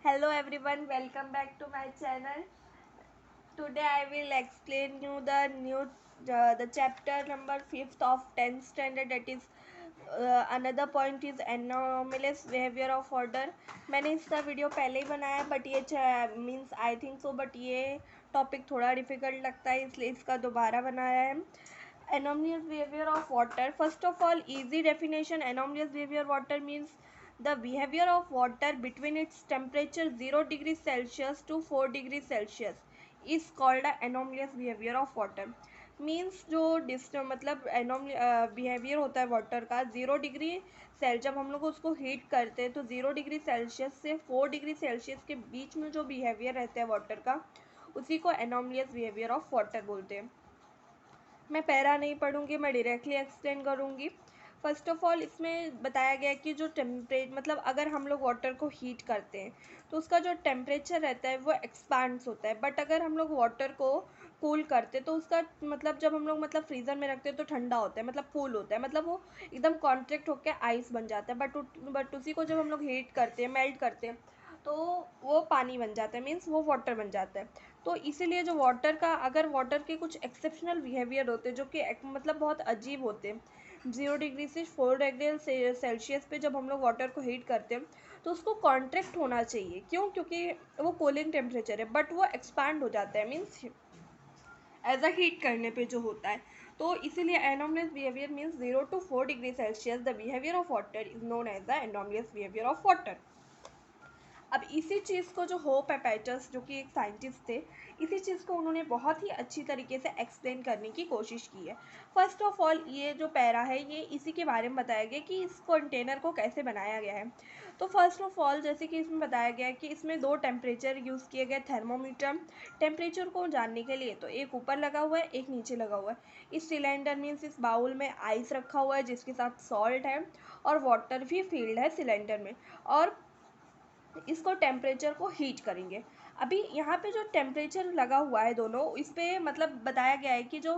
Hello everyone, welcome back to my channel. Today I will explain you the chapter number 5th of 10th standard, that is another point is anomalous behavior of order. मैंने इसका video पहले ही बनाया but ये means I think so but ये topic थोड़ा difficult लगता है इसलिए इसका दोबारा बनाया है. Anomalous behavior of water. First of all, easy definition. Anomalous behavior water means the behavior of water between its temperature 0 degrees Celsius to 4 degrees Celsius is called a anomalous behavior of water. Means जो मतलब behaviour होता है water का 0 degree cell जब हम लोग उसको heat करते हैं तो 0 डिग्री सेल्सियस से 4 डिग्री सेल्सियस के बीच में जो बिहेवियर रहता है वाटर का उसी को एनोमलियस बिहेवियर ऑफ वाटर बोलते हैं. मैं पैरा नहीं पढ़ूंगी, मैं डायरेक्टली एक्सप्लेन करूंगी. फर्स्ट ऑफ ऑल इसमें बताया गया कि जो मतलब अगर हम लोग वाटर को हीट करते हैं तो उसका जो टेम्परेचर रहता है वो एक्सपांड्स होता है. बट अगर हम लोग वाटर को कूल करते तो उसका मतलब जब हम लोग मतलब फ्रीज़र में रखते हैं तो ठंडा होता है, मतलब कूल होता है, मतलब वो एकदम कॉन्ट्रैक्ट होकर आइस बन जाता है. बट उसी को जब हम लोग हीट करते हैं, मेल्ट करते हैं तो वो पानी बन जाता है, मीन्स वो वाटर बन जाता है. तो इसीलिए जो वाटर का अगर वाटर के कुछ एक्सेप्शनल बिहेवियर होते हैं जो कि मतलब बहुत अजीब होते हैं. 0 डिग्री से 4 डिग्री सेल्सियस पे जब हम लोग वाटर को हीट करते हैं तो उसको कॉन्ट्रैक्ट होना चाहिए. क्यों? क्योंकि वो कूलिंग टेम्परेचर है बट वो एक्सपांड हो जाता है, मीन्स एज अ हीट करने पे जो होता है. तो इसीलिए anomalous behaviour means 0 to 4 degree Celsius the behaviour of water is known as the anomalous behaviour of water. अब इसी चीज़ को जो होप एपेटस जो कि एक साइंटिस्ट थे, इसी चीज़ को उन्होंने बहुत ही अच्छी तरीके से एक्सप्लेन करने की कोशिश की है. फर्स्ट ऑफ ऑल ये जो पैरा है ये इसी के बारे में बताया गया कि इस कंटेनर को कैसे बनाया गया है. तो फर्स्ट ऑफ ऑल जैसे कि इसमें बताया गया है कि इसमें 2 टेम्परेचर यूज़ किए गए थर्मोमीटर टेम्परेचर को जानने के लिए. तो एक ऊपर लगा हुआ है, एक नीचे लगा हुआ है. इस सिलेंडर मीन्स इस बाउल में आइस रखा हुआ है जिसके साथ सॉल्ट है और वाटर भी फील्ड है सिलेंडर में. और इसको टेम्परेचर को हीट करेंगे. अभी यहाँ पे जो टेम्परेचर लगा हुआ है दोनों इस पर मतलब बताया गया है कि जो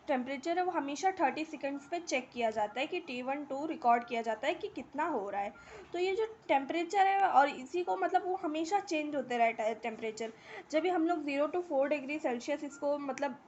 टेम्परेचर है वो हमेशा 30 सेकेंड्स पे चेक किया जाता है कि T1 2 रिकॉर्ड किया जाता है कि कितना हो रहा है. तो ये जो टेम्परेचर है और इसी को मतलब वो हमेशा चेंज होते रहता है टेम्परेचर. जब भी हम लोग 0 to 4 डिग्री सेल्सियस इसको मतलब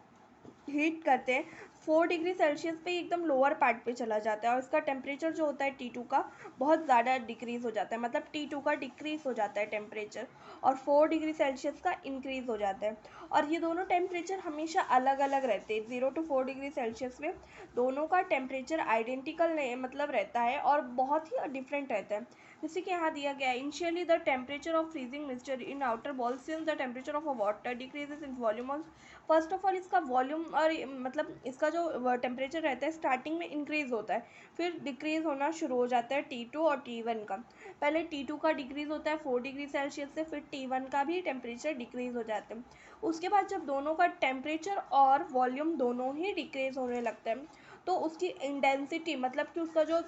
हीट करते हैं 4 डिग्री सेल्सियस पे एकदम लोअर पार्ट पे चला जाता है और इसका टेम्परेचर जो होता है T2 का बहुत ज़्यादा डिक्रीज़ हो जाता है, मतलब T2 का डिक्रीज़ हो जाता है टेम्परेचर और 4 डिग्री सेल्सियस का इंक्रीज़ हो जाता है. और ये दोनों टेम्परेचर हमेशा अलग अलग रहते हैं. 0 to 4 डिग्री सेल्सियस में दोनों का टेम्परेचर आइडेंटिकल नहीं मतलब रहता है और बहुत ही डिफरेंट रहता है. जैसे कि यहाँ दिया गया है initially the temperature of freezing mixture in outer ball since the temperature of a water decreases in volume of. First of all इसका वॉल्यूम और मतलब इसका जो टेम्परेचर रहता है स्टार्टिंग में इंक्रीज़ होता है फिर डिक्रीज़ होना शुरू हो जाता है T2 और T1 का. पहले T2 का डिक्रीज़ होता है 4 डिग्री सेल्सियस से, फिर T1 का भी टेम्परेचर डिक्रीज़ हो जाता है. उसके बाद जब दोनों का टेम्परेचर और वॉल्यूम दोनों ही डिक्रीज़ होने लगता है तो उसकी इंटेंसिटी मतलब कि उसका जो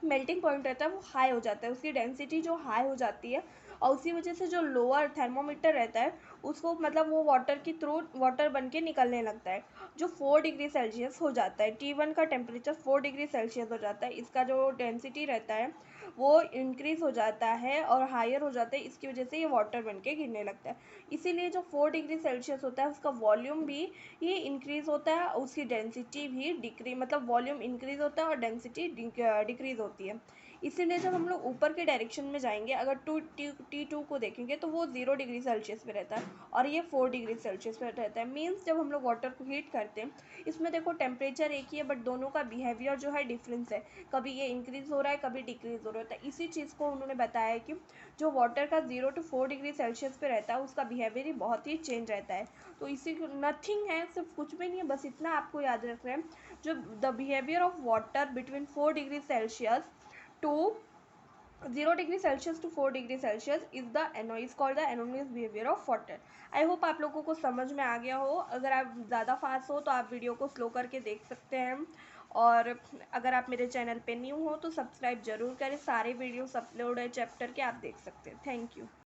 मेल्टिंग पॉइंट रहता है वो हाई हो जाता है, उसकी डेंसिटी जो हाई हो जाती है और उसी वजह से जो लोअर थर्मोमीटर रहता है उसको मतलब वो वाटर के थ्रू वाटर बन के निकलने लगता है जो 4 डिग्री सेल्सियस हो जाता है. T1 का टेम्परेचर 4 डिग्री सेल्सियस हो जाता है. इसका जो डेंसिटी रहता है वो इंक्रीज़ हो जाता है और हायर हो जाता है, इसकी वजह से ये वाटर बन के गिरने लगता है. इसीलिए जो 4 डिग्री सेल्सियस होता है उसका वॉल्यूम भी ये इंक्रीज़ होता है, उसकी डेंसिटी भी मतलब वॉल्यूम इंक्रीज़ होता है और डेंसिटी डिक्रीज़ होती है. इसीलिए जब हम लोग ऊपर के डायरेक्शन में जाएंगे अगर T2 को देखेंगे तो वो 0 डिग्री सेल्सियस पे रहता है और ये 4 डिग्री सेल्सियस पे रहता है. मीन्स जब हम लोग वाटर को हीट करते हैं इसमें देखो टेम्परेचर एक ही है बट दोनों का बिहेवियर जो है डिफरेंस है. कभी ये इंक्रीज़ हो रहा है, कभी डिक्रीज़ हो रहा है. इसी चीज़ को उन्होंने बताया कि जो वाटर का 0 to 4 डिग्री सेल्सियस पे रहता है उसका बिहेवियर ही बहुत ही चेंज रहता है. तो इसी नथिंग है, सिर्फ कुछ भी नहीं है, बस इतना आपको याद रखना है. जो the behaviour of water between 4 degree Celsius to 0 degree Celsius is the is called the anomalous behaviour of water. I hope आप लोगों को समझ में आ गया हो. अगर आप ज़्यादा फास्ट हो तो आप वीडियो को स्लो करके देख सकते हैं और अगर आप मेरे चैनल पे न्यू हो तो सब्सक्राइब जरूर करें. सारे वीडियोस अपलोड है चैप्टर के, आप देख सकते हैं. Thank you.